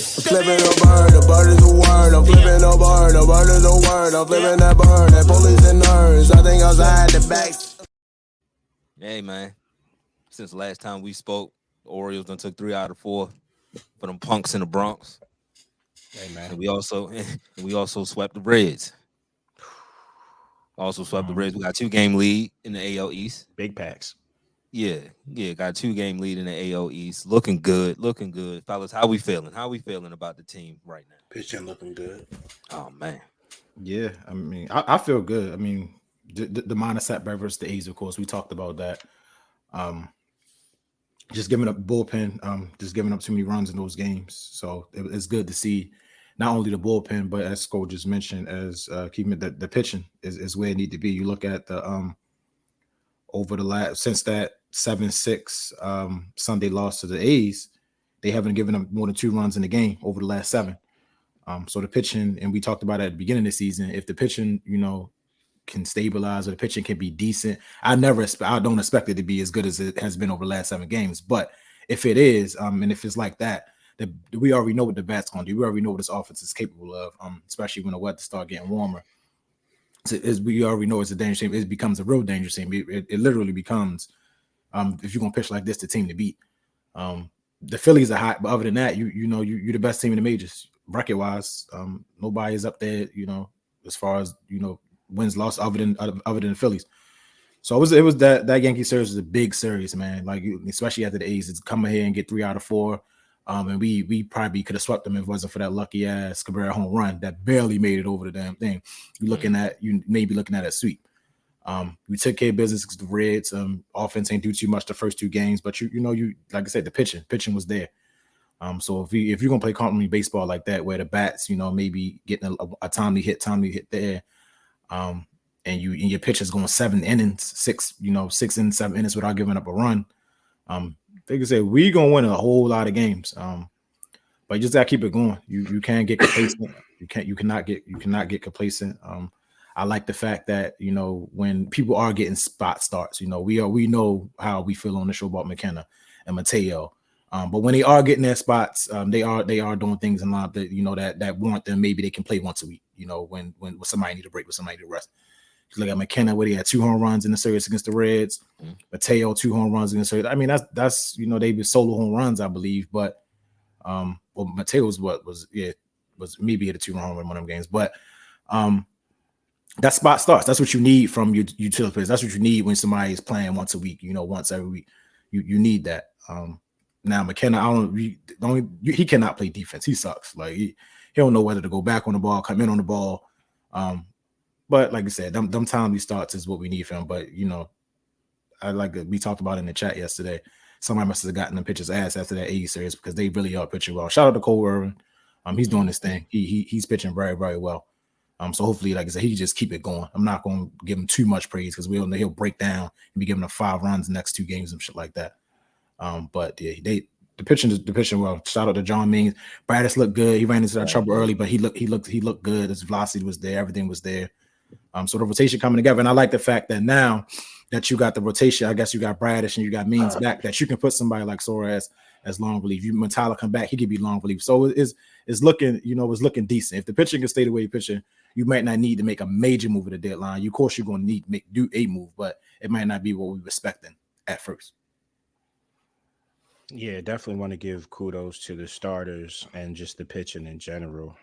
Flipping a bird, the bird is a word. I'm flipping a bird, the bird is a word. I'm flipping that bird, that police and nerds. Nothing outside the back. Hey, man. Since the last time we spoke, the Orioles done took 3 out of 4 for them punks in the Bronx. Hey, man. And we also swept the Reds. Also swept the Reds. We got 2-game lead in the AL East. Big packs. Yeah, got 2-game lead in the AL East. Looking good, fellas. How we feeling? How we feeling about the team right now? Pitching looking good. Oh man. Yeah, I mean, I feel good. I mean, the minor setback versus the A's, of course, we talked about that. Just giving up bullpen, just giving up too many runs in those games. So it's good to see not only the bullpen, but as Scott just mentioned, as keeping the pitching is where it need to be. You look at the over the last since that 7-6 Sunday loss to the A's, they haven't given up more than 2 runs in the game over the last 7. So the pitching, and we talked about it at the beginning of the season, if the pitching, can stabilize or the pitching can be decent, I don't expect it to be as good as it has been over the last 7 games. But if it is, and if it's like that, we already know what the bat's going to do. We already know what this offense is capable of, especially when the weather start getting warmer. So we already know it's a dangerous team. It becomes a real dangerous team. It literally becomes, if you're going to pitch like this, the team to beat. The Phillies are hot, but other than that, you're the best team in the majors record-wise. Nobody is up there, as far as wins loss other than the Phillies. So it was that Yankee series was a big series, man. Like especially after the A's, it's come here and get 3 out of 4. And we probably could have swept them if it wasn't for that lucky ass Cabrera home run that barely made it over the damn thing. You may be looking at a sweep. We took care of business against the Reds. Offense ain't do too much the first 2 games, but you like I said, the pitching was there. So if you're gonna play complementary baseball like that, where the bats, maybe getting a timely hit there, and your pitcher's going 7 innings, 6 innings, 7 innings without giving up a run. They can say we gonna win a whole lot of games. But you just gotta keep it going. You can't get complacent. You cannot get complacent. I like the fact that when people are getting spot starts, we know how we feel on the show about McKenna and Mateo. But when they are getting their spots, they are doing things in line that that warrant them. Maybe they can play once a week. When somebody need a break, when somebody need a rest. You look at McKenna, where he had 2 home runs in the series against the Reds. Mateo 2 home runs in the series. I mean, that's they were solo home runs, I believe. But Mateo's was maybe at a 2 home run in one of them games. But that spot starts. That's what you need from your utility players. That's what you need when somebody is playing once a week. Once every week. You need that. Now McKenna, he cannot play defense. He sucks. Like he don't know whether to go back on the ball, come in on the ball. But like I said, them timely starts is what we need from him. But we talked about in the chat yesterday. Somebody must have gotten the pitcher's ass after that A series because they really are pitching well. Shout out to Cole Irvin. He's doing this thing. He's pitching very, very well. So hopefully, like I said, he can just keep it going. I'm not going to give him too much praise because we all know he'll break down and be giving up 5 runs the next 2 games and shit like that. But yeah, the pitching well. Shout out to John Means. Bradis looked good. He ran into that trouble early, but he looked good. His velocity was there. Everything was there. So the rotation coming together, and I like the fact that now that you got the rotation, I guess you got Bradish and you got Means back, that you can put somebody like Suarez as long relief. You Matala come back, he could be long relief. So it's looking, it's looking decent. If the pitching can stay the way you're pitching, you might not need to make a major move at the deadline. Of course, you're going to need to do a move, but it might not be what we were expecting at first. Yeah, definitely want to give kudos to the starters and just the pitching in general.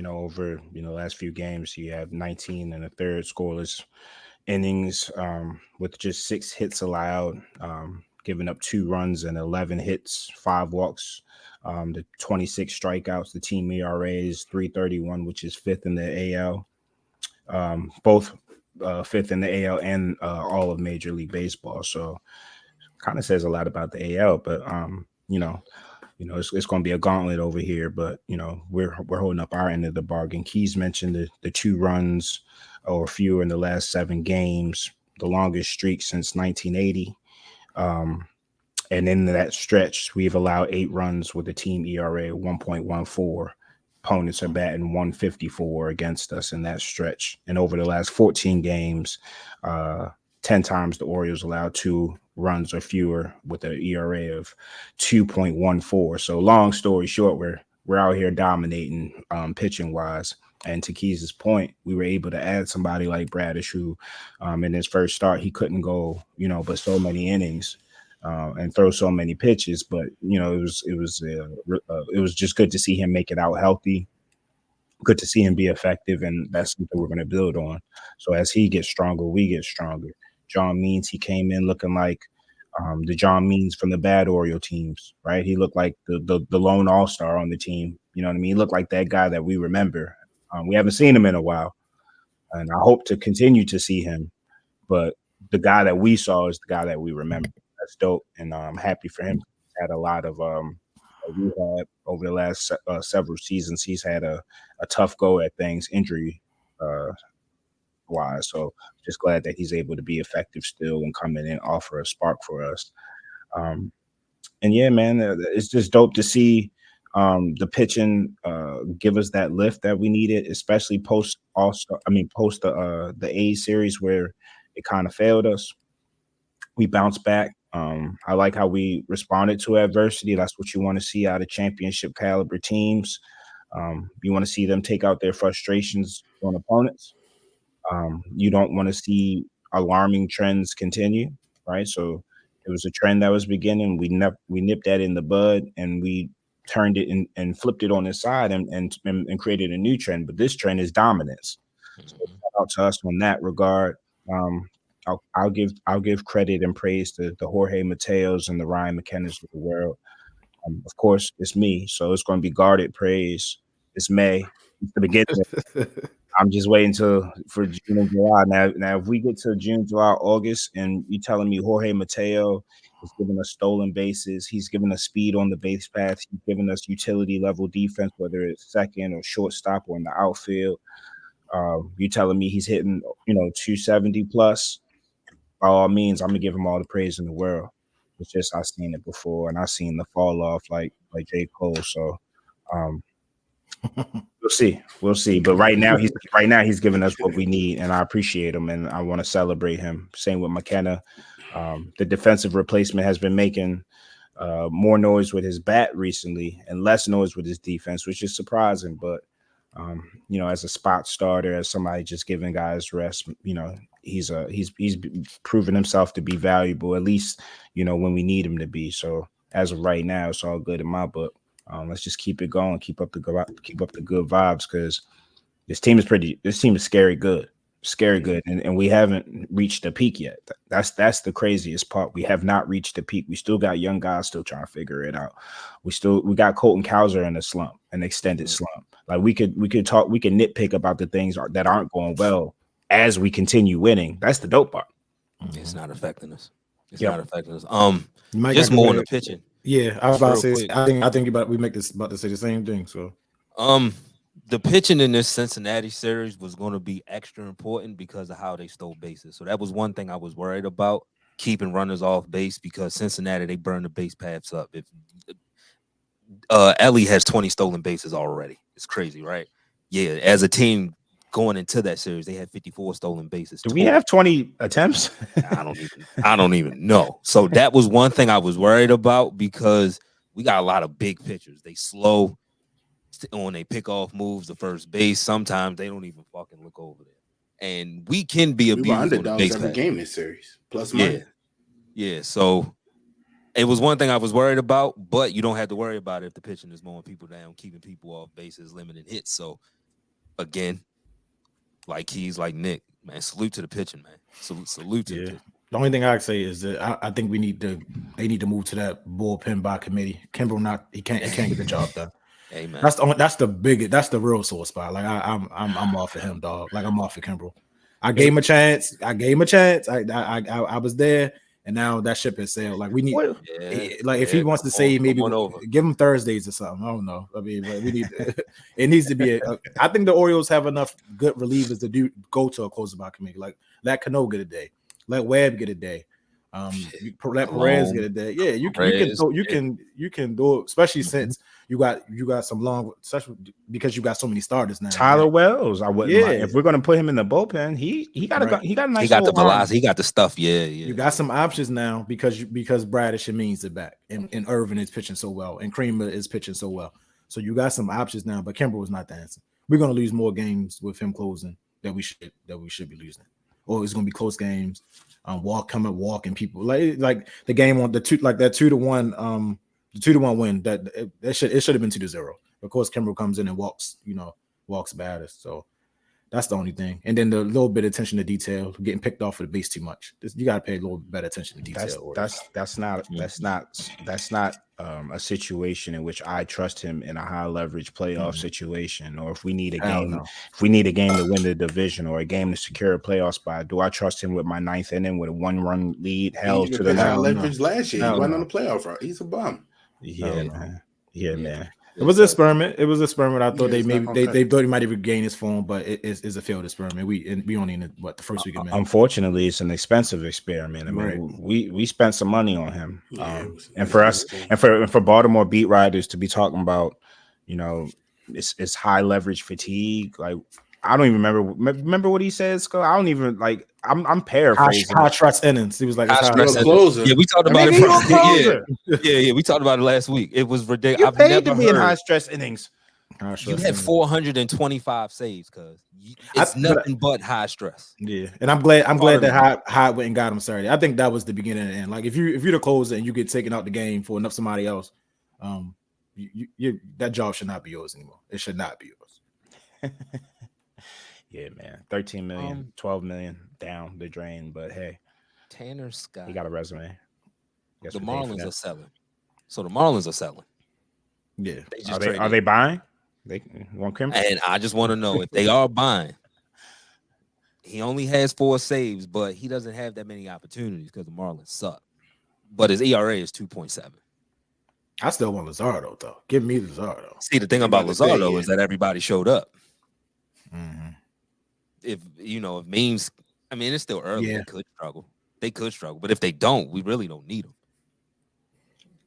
Over last few games, you have 19 and a third scoreless innings with just 6 hits allowed, giving up 2 runs and 11 hits, 5 walks, the 26 strikeouts. The team ERA is 3.31, which is 5th in the AL, both 5th in the AL and all of Major League Baseball. So kind of says a lot about the AL, but it's going to be a gauntlet over here. But we're holding up our end of the bargain. Keys mentioned the 2 runs or fewer in the last 7 games, the longest streak since 1980. And in that stretch, we've allowed 8 runs with a team ERA 1.14. Opponents are batting 154 against us in that stretch. And over the last 14 games, 10 times the Orioles allowed 2 runs or fewer with an ERA of 2.14. So long story short, we're out here dominating pitching wise. And to Keys' point, we were able to add somebody like Bradish, who in his first start, he couldn't go, but so many innings and throw so many pitches. But, it was just good to see him make it out healthy. Good to see him be effective, and that's something we're going to build on. So as he gets stronger, we get stronger. John Means, he came in looking like the John Means from the bad Oriole teams, right? He looked like the lone all-star on the team. You know what I mean? He looked like that guy that we remember. We haven't seen him in a while, and I hope to continue to see him. But the guy that we saw is the guy that we remember. That's dope, and I'm happy for him. He's had a lot of rehab over the last several seasons. He's had a tough go at things injury wise. So just glad that he's able to be effective still and come in and offer a spark for us. And yeah, man, it's just dope to see the pitching give us that lift that we needed, especially post the A series where it kind of failed us. We bounced back. I like how we responded to adversity. That's what you want to see out of championship caliber teams. You want to see them take out their frustrations on opponents. You don't want to see alarming trends continue, right? So it was a trend that was beginning. We nipped that in the bud, and we turned it and flipped it on its side and created a new trend. But this trend is dominance. So shout out to us on that regard. I'll give credit and praise to the Jorge Mateos and the Ryan McKennas of the world. Of course, it's me, so it's going to be guarded praise. It's May. It's the beginning. I'm just waiting for June and July. Now, if we get to June, July, August, and you're telling me Jorge Mateo is giving us stolen bases, he's giving us speed on the base paths, he's giving us utility level defense, whether it's second or shortstop or in the outfield. You're telling me he's hitting, 270 plus. By all means, I'm gonna give him all the praise in the world. It's just I've seen it before, and I've seen the fall off like J. Cole. So we'll see. But right now he's giving us what we need, and I appreciate him, and I want to celebrate him. Same with McKenna. The defensive replacement has been making more noise with his bat recently and less noise with his defense, which is surprising. But as a spot starter, as somebody just giving guys rest, he's proven himself to be valuable, at least, when we need him to be. So as of right now, it's all good in my book. Let's just keep it going, keep up the good vibes, because this team is scary good, and we haven't reached the peak yet. That's the craziest part. We have not reached the peak. We still got young guys still trying to figure it out. We got Colton Cowser in a slump, an extended slump. Like we could nitpick about the things that aren't going well as we continue winning. That's the dope part. It's not affecting us. Not affecting us. Just more in the pitching. Yeah, I was about to say. I think we make this about to say the same thing. So, the pitching in this Cincinnati series was going to be extra important because of how they stole bases. So that was one thing I was worried about, keeping runners off base, because Cincinnati, they burn the base paths up. If Ellie has 20 stolen bases already, it's crazy, right? Yeah, as a team going into that series, they had 54 stolen bases. Do we have 20 attempts? I don't even know. So that was one thing I was worried about, because we got a lot of big pitchers. They slow when they pick off moves to first base. Sometimes they don't even fucking look over there, and we can be abused. We were underdogs every game this series, plus money. Yeah. So it was one thing I was worried about, but you don't have to worry about it if the pitching is mowing people down, keeping people off bases, limiting hits. So again, like Keys, like Nick, man, salute to the pitching, man. Salute to the pitching. The only thing I say is that I think they need to move to that bullpen by committee. Kimbrel he can't get the job done. Hey, man. That's the real sore spot. Like I'm off of him, dog. Like I'm off of Kimbrel. I gave him a chance. I was there, and now that ship has sailed. Like we need, if he wants to say maybe give him Thursdays or something. I don't know. I mean, we need. It needs to be. I think the Orioles have enough good relievers to go to a closer by committee. Like let Cano get a day. Let Webb get a day. Let Perez get it there. Yeah, you can do it, especially since you got some long, especially because you got so many starters now. Tyler Wells, I wouldn't mind. If we're gonna put him in the bullpen, he got a nice. He got the velocity. He got the stuff. Yeah. You got some options now because Bradish and Means are back, and Irvin is pitching so well, and Creamer is pitching so well. So you got some options now. But Kimbrel was not the answer. We're gonna lose more games with him closing that we should be losing, or it's gonna be close games. Walking people like the game on the 2-1 the 2-1 win it should have been 2-0. Of course, Kimbrel comes in and walks baddest. So that's the only thing. And then the little bit of attention to detail, getting picked off for the base too much. You got to pay a little better attention to detail. That's not a situation in which I trust him in a high leverage playoff situation, or if we need a game to win the division or a game to secure a playoff spot. Do I trust him with my 9th inning with a 1-run lead held to the high leverage last year? He went on the playoff route. He's a bum. Man. It was an experiment. I thought they thought he might even regain his form, but it's a failed experiment. We only in the first week of May. Unfortunately, it's an expensive experiment. I mean, we spent some money on him, and for us and for Baltimore beat writers to be talking about, it's high leverage fatigue. Like, I don't even remember what he said, Scott. I don't even like. I'm paraphrasing. High trust innings. He was like, closer. Yeah, we talked about it. Yeah, we talked about it last week. It was ridiculous. I've never to be in high stress innings. You had 425 saves, cause it's nothing but high stress. Yeah, and I'm glad that High went and got him Saturday. I think that was the beginning and end. Like if you're the closer and you get taken out the game for somebody else, that job should not be yours anymore. It should not be yours. Yeah, man. 13 million, 12 million down the drain, but hey, Tanner Scott. He got a resume. The Marlins are selling. So the Marlins are selling. Yeah. Are they buying? They want Kimbrel? And I just want to know if they are buying. He only has 4 saves, but he doesn't have that many opportunities because the Marlins suck. But his ERA is 2.7. I still want Luzardo, though. Give me Luzardo. See, the thing about Luzardo is that everybody showed up. Mm-hmm. If Means, I mean, it's still early. Yeah. They could struggle, but if they don't, we really don't need them.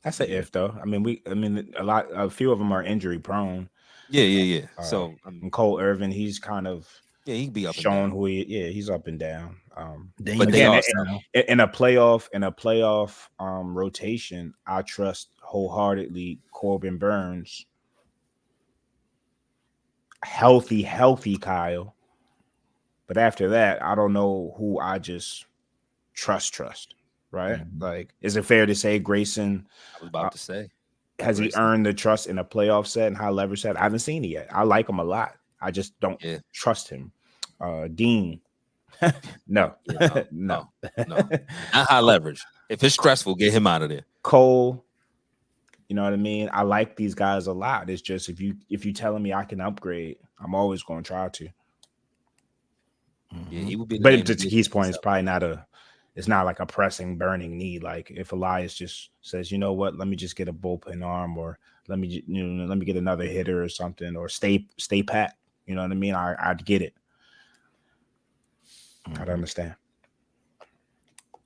That's an if, though. A few of them are injury prone. Yeah. So Cole Irvin, he's kind of he can be up showing and down. he's up and down. But again, in a playoff rotation, I trust wholeheartedly Corbin Burns. Healthy Kyle. But after that, I don't know who I just trust, right? Mm-hmm. Like, is it fair to say Grayson? I was about to say. Has he earned the trust in a playoff set and high leverage set? I haven't seen it yet. I like him a lot. I just don't trust him. Dean. No. Not high leverage. If it's stressful, get him out of there. Cole. You know what I mean? I like these guys a lot. It's just if you telling me I can upgrade, I'm always going to try to. Yeah, he would be. But to Keith's point, it's not like a pressing, burning need. Like if Elias just says, you know what, let me just get a bullpen arm, or let me get another hitter or something, or stay pat. You know what I mean? I'd get it. I'd understand.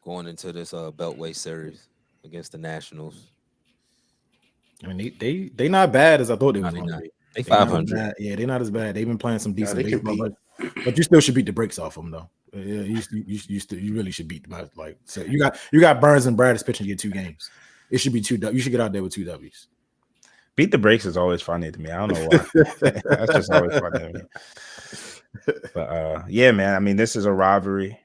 Going into this Beltway series against the Nationals. I mean, they not bad as I thought they was going to be. They 500. Yeah, they're not as bad. They've been playing some decent baseball, but you still should beat the brakes off them though. Yeah, you really should beat them. Like, so you got Burns and Bradish pitching you 2 games. It should be 2. You should get out there with 2 W's. Beat the brakes is always funny to me. I don't know why. That's just always funny to me. But yeah, man. I mean, this is a rivalry.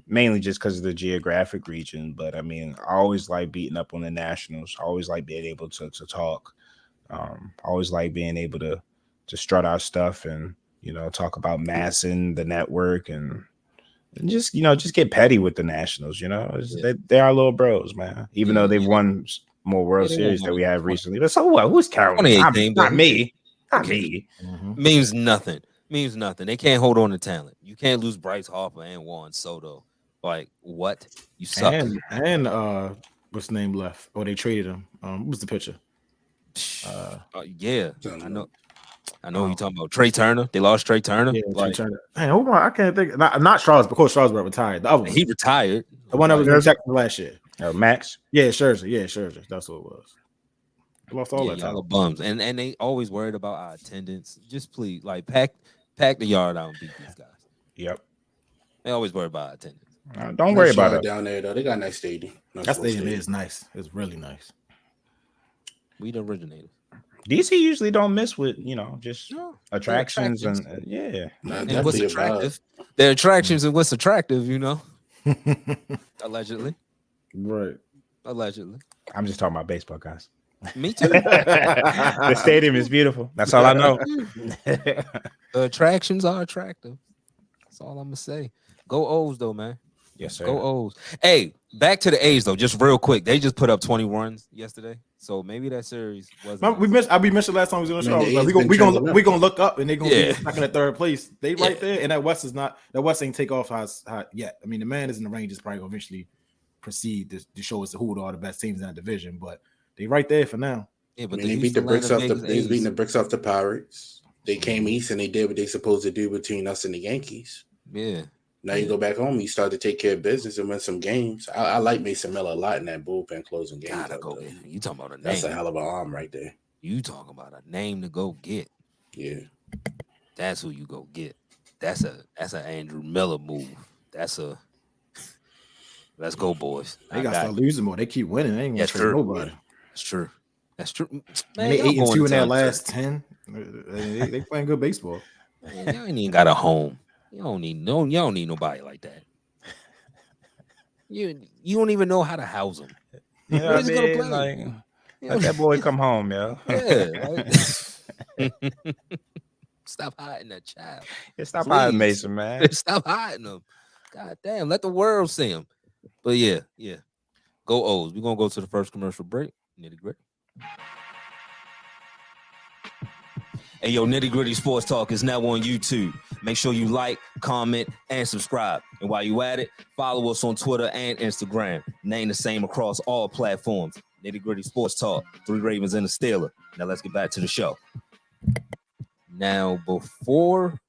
Mainly just because of the geographic region, but I mean, I always like beating up on the Nationals. I always like being able to talk. I always like being able to strut our stuff and talk about Masson, the network, and just get petty with the Nationals. They are little bros, man. Even though they've won more World Series than we have recently, but so what? Who's counting? Not me. Not me. Mm-hmm. Means nothing. They can't hold on to talent. You can't lose Bryce Harper and Juan Soto. Like, what? You suck. And what's the name left? Or they traded him. What was the pitcher? Yeah, I know. I know you talking about Trey Turner. They lost Trey Turner. Yeah, like, Trey Turner. Man, who am I can't think. Not Strasburg. Because Strasburg retired. The other one. he retired. The one that was in Texas last year. Max. Yeah, Scherzer. Yeah, Scherzer. That's what it was. I lost all that y'all time. are bums, and they always worried about our attendance. Just please, like pack the yard out and beat these guys. Yep. They always worry about our attendance. Don't worry about it down there though. They got a nice stadium. That stadium is nice. It's really nice. We the originators. DC usually don't miss with just attractions and and what's attractive. Their attractions and what's attractive, allegedly. Right. Allegedly. I'm just talking about baseball, guys. Me too. The stadium is beautiful. That's all I know. The attractions are attractive. That's all I'm gonna say. Go O's though, man. Yes, sir. Go O's. Hey, back to the A's though, just real quick. They just put up 20 runs yesterday, so maybe that series wasn't. We mentioned last time we was on the show. We gonna look up and they're gonna be second and third place. They right there, and that West ain't take off high yet. I mean, the man is in the range is probably gonna eventually proceed to show us who are the best teams in that division, but they right there for now. Yeah, but they beat the bricks off beating the bricks off the Pirates. They came east and they did what they supposed to do between us and the Yankees. Yeah. Now you go back home, you start to take care of business and win some games. I like Mason Miller a lot in that bullpen closing game. You talking about a name? That's a hell of an arm right there. You talking about a name to go get? Yeah, that's who you go get. That's an Andrew Miller move. Let's go, boys. They got to start losing more. They keep winning. They ain't gonna trade nobody. That's true. That's true. Man, they 8-2 in their last 10. They playing good baseball. Man, y'all ain't even got a home. You don't need nobody like that. You don't even know how to house them. You know what I mean? Like, let that boy come home, yo. Yeah. Stop hiding that child. Yeah, stop hiding Mason, man. Stop hiding him. God damn, let the world see him. But yeah. Go O's. We're gonna go to the first commercial break. Nitty Gritty. Hey, yo, Nitty Gritty Sports Talk is now on YouTube. Make sure you like, comment, and subscribe. And while you at it, follow us on Twitter and Instagram. Name the same across all platforms. Nitty Gritty Sports Talk. 3 Ravens and a Steeler. Now let's get back to the show. Now, before